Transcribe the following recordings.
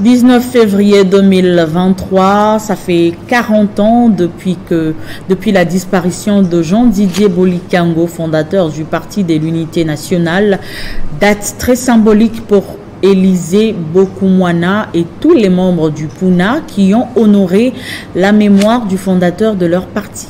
19 février 2023, ça fait 40 ans depuis la disparition de Jean-Didier Bolikango, fondateur du Parti de l'Unité nationale, date très symbolique pour Élisée Bokoumwana et tous les membres du Puna qui ont honoré la mémoire du fondateur de leur parti.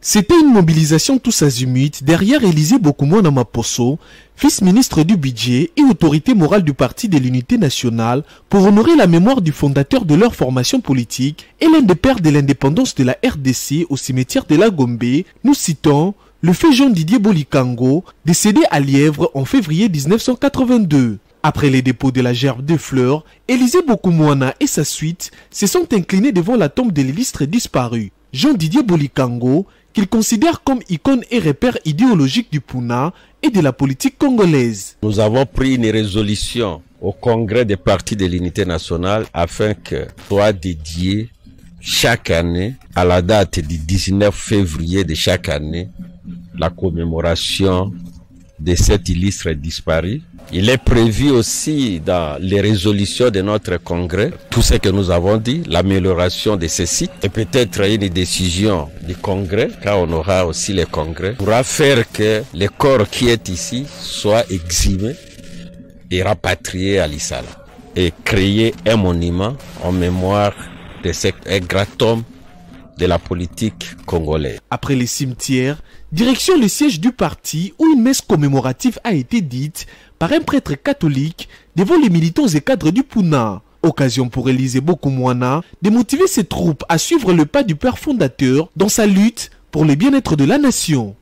C'était une mobilisation tous azimuts derrière Élisée Bokoumwana Maposo, fils ministre du budget et autorité morale du Parti de l'Unité nationale, pour honorer la mémoire du fondateur de leur formation politique et l'un des pères de l'indépendance de la RDC au cimetière de la Gombe. Nous citons le fait Jean-Didier Bolikango, décédé à Lièvre en février 1982. Après les dépôts de la gerbe de fleurs, Élisée Bokoumwana et sa suite se sont inclinés devant la tombe de l'illustre disparu, Jean-Didier Bolikango, qu'il considère comme icône et repère idéologique du Puna et de la politique congolaise. Nous avons pris une résolution au congrès des partis de l'Unité nationale afin que soit dédié chaque année, à la date du 19 février de chaque année, la commémoration de cet illustre disparu. Il est prévu aussi dans les résolutions de notre congrès, tout ce que nous avons dit, l'amélioration de ces sites et peut-être une décision du congrès, car on aura aussi les congrès, pourra faire que le corps qui est ici soit exhumé et rapatrié à l'Issala et créer un monument en mémoire de cet ingratome de la politique congolaise. Après les cimetières, direction le siège du parti où une messe commémorative a été dite par un prêtre catholique devant les militants et cadres du Puna. Occasion pour Élisée Bokoumwana de motiver ses troupes à suivre le pas du père fondateur dans sa lutte pour le bien-être de la nation.